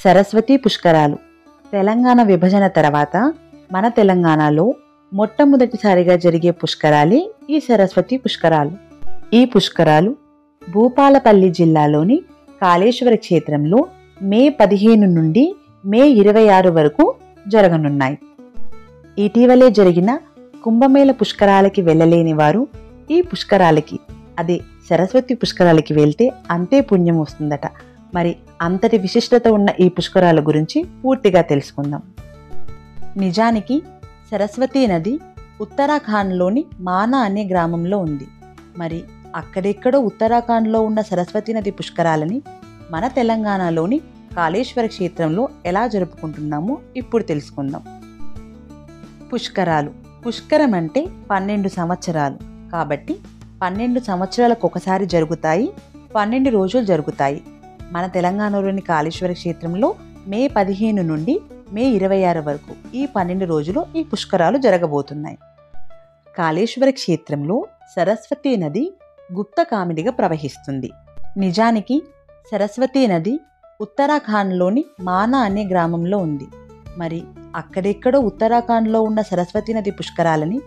సరస్వతి పుష్కరాలు తెలంగాణ విభజన తర్వాత మన తెలంగాణలో మొట్టమొదటిసారిగా జరిగే పుష్కరాలే ఈ సరస్వతి పుష్కరాలు. ఈ పుష్కరాలు భూపాలపల్లి జిల్లాలోని కాళేశ్వర క్షేత్రంలో మే 15 నుండి మే 26 వరకు జరగనున్నాయి. ఇటీవలే జరిగిన కుంభమేళ పుష్కరాలకి వెళ్ళలేని వారు ఈ పుష్కరాలకి, అదే సరస్వతి పుష్కరాలకి వెళ్తే అంతే పుణ్యం వస్తుందట. మరి అంతటి విశిష్టత ఉన్న ఈ పుష్కరాల గురించి పూర్తిగా తెలుసుకుందాం. నిజానికి సరస్వతీ నది ఉత్తరాఖండ్లోని మానా అనే గ్రామంలో ఉంది. మరి అక్కడెక్కడో ఉత్తరాఖండ్లో ఉన్న సరస్వతీ నది పుష్కరాలని మన తెలంగాణలోని కాళేశ్వర క్షేత్రంలో ఎలా జరుపుకుంటున్నామో ఇప్పుడు తెలుసుకుందాం. పుష్కరాలు, పుష్కరం అంటే 12 సంవత్సరాలు కాబట్టి 12 సంవత్సరాలకు ఒకసారి జరుగుతాయి, 12 రోజులు జరుగుతాయి. మన తెలంగాణలోని కాళేశ్వర క్షేత్రంలో మే 15 నుండి మే 26 వరకు ఈ 12 రోజులు ఈ పుష్కరాలు జరగబోతున్నాయి. కాళేశ్వర క్షేత్రంలో సరస్వతీ నది గుప్తకామినిగా ప్రవహిస్తుంది. నిజానికి సరస్వతీ నది ఉత్తరాఖండ్లోని మానా అనే గ్రామంలో ఉంది. మరి అక్కడెక్కడో ఉత్తరాఖండ్లో ఉన్న సరస్వతీ నది పుష్కరాలని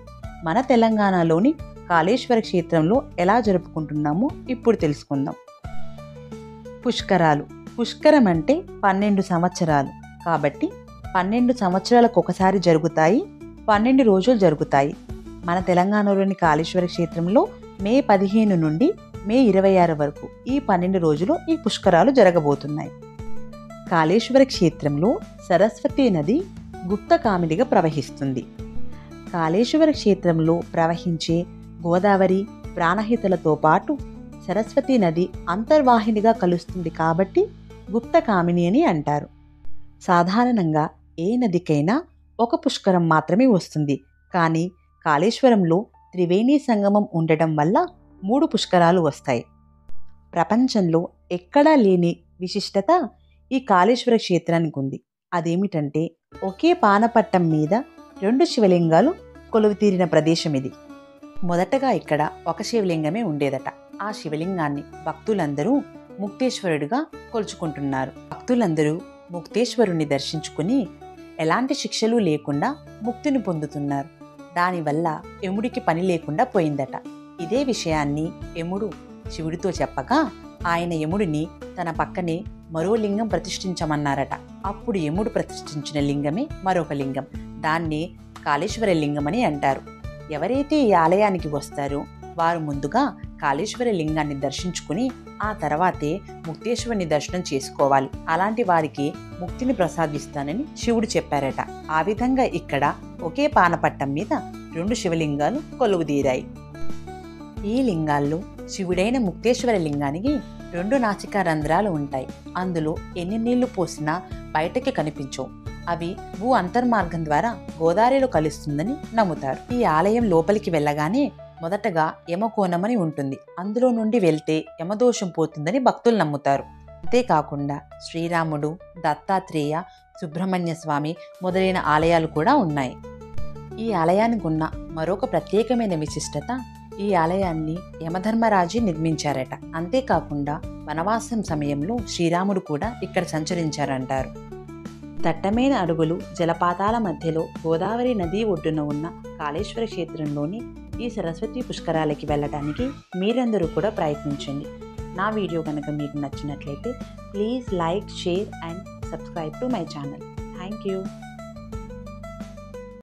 మన తెలంగాణలోని కాళేశ్వర క్షేత్రంలో ఎలా జరుపుకుంటున్నామో ఇప్పుడు తెలుసుకుందాం. పుష్కరాలు, పుష్కరం అంటే 12 సంవత్సరాలు కాబట్టి 12 సంవత్సరాలకు ఒకసారి జరుగుతాయి, 12 రోజులు జరుగుతాయి. మన తెలంగాణలోని కాళేశ్వర క్షేత్రంలో మే 15 నుండి మే 26 వరకు ఈ 12 రోజులు ఈ పుష్కరాలు జరగబోతున్నాయి. కాళేశ్వర క్షేత్రంలో సరస్వతీ నది గుప్తకామినిగా ప్రవహిస్తుంది. కాళేశ్వర క్షేత్రంలో ప్రవహించే గోదావరి, ప్రాణహితలతో పాటు సరస్వతీ నది అంతర్వాహినిగా కలుస్తుంది కాబట్టి గుప్తకామిని అని అంటారు. సాధారణంగా ఏ నదికైనా ఒక పుష్కరం మాత్రమే వస్తుంది. కానీ కాళేశ్వరంలో త్రివేణి సంగమం ఉండటం వల్ల 3 పుష్కరాలు వస్తాయి. ప్రపంచంలో ఎక్కడా లేని విశిష్టత ఈ కాళేశ్వర క్షేత్రానికి ఉంది. అదేమిటంటే ఒకే పానపట్టం మీద 2 శివలింగాలు కొలువుతీరిన ప్రదేశం ఇది. మొదటగా ఇక్కడ ఒక శివలింగమే ఉండేదట. ఆ శివలింగాన్ని భక్తులందరూ ముక్తేశ్వరుడిగా కొలుచుకుంటున్నారు. భక్తులందరూ ముక్తేశ్వరుణ్ణి దర్శించుకుని ఎలాంటి శిక్షలు లేకుండా ముక్తిని పొందుతున్నారు. దానివల్ల యముడికి పని లేకుండా పోయిందట. ఇదే విషయాన్ని యముడు శివుడితో చెప్పగా ఆయన యముడిని తన పక్కనే మరో లింగం ప్రతిష్ఠించమన్నారట. అప్పుడు యముడు ప్రతిష్ఠించిన లింగమే మరొక లింగం. దాన్ని కాళేశ్వర లింగం అని అంటారు. ఎవరైతే ఈ ఆలయానికి వస్తారో వారు ముందుగా కాళేశ్వర లింగాన్ని దర్శించుకుని ఆ తర్వాతే ముక్తేశ్వరుని దర్శనం చేసుకోవాలి. అలాంటి వారికి ముక్తిని ప్రసాదిస్తానని శివుడు చెప్పారట. ఆ విధంగా ఇక్కడ ఒకే పానపట్టం మీద 2 శివలింగాలు కొలువుదీరాయి. ఈ లింగాల్లో శివుడైన ముక్తేశ్వర లింగానికి 2 నాసికా రంధ్రాలు ఉంటాయి. అందులో ఎన్ని నీళ్లు పోసినా బయటకి కనిపించవు. అవి భూ అంతర్మార్గం ద్వారా గోదావరిలో కలుస్తుందని నమ్ముతారు. ఈ ఆలయం లోపలికి వెళ్ళగానే మొదటగా యమకోణమని ఉంటుంది. అందులో నుండి వెళ్తే యమదోషం పోతుందని భక్తులు నమ్ముతారు. అంతేకాకుండా శ్రీరాముడు, దత్తాత్రేయ, సుబ్రహ్మణ్య స్వామి మొదలైన ఆలయాలు కూడా ఉన్నాయి. ఈ ఆలయానికి ఉన్న మరొక ప్రత్యేకమైన విశిష్టత, ఈ ఆలయాన్ని యమధర్మరాజు నిర్మించారట. అంతేకాకుండా వనవాసం సమయంలో శ్రీరాముడు కూడా ఇక్కడ సంచరించారంటారు. దట్టమైన అడుగులు జలపాతాల మధ్యలో గోదావరి నది ఒడ్డున ఉన్న కాళేశ్వర క్షేత్రంలోని ఈ సరస్వతి పుష్కరాలకి వెళ్ళడానికి మీరందరూ కూడా ప్రయత్నించండి. నా వీడియో కనుక మీకు నచ్చినట్లయితే please like, share and subscribe to my channel. Thank you.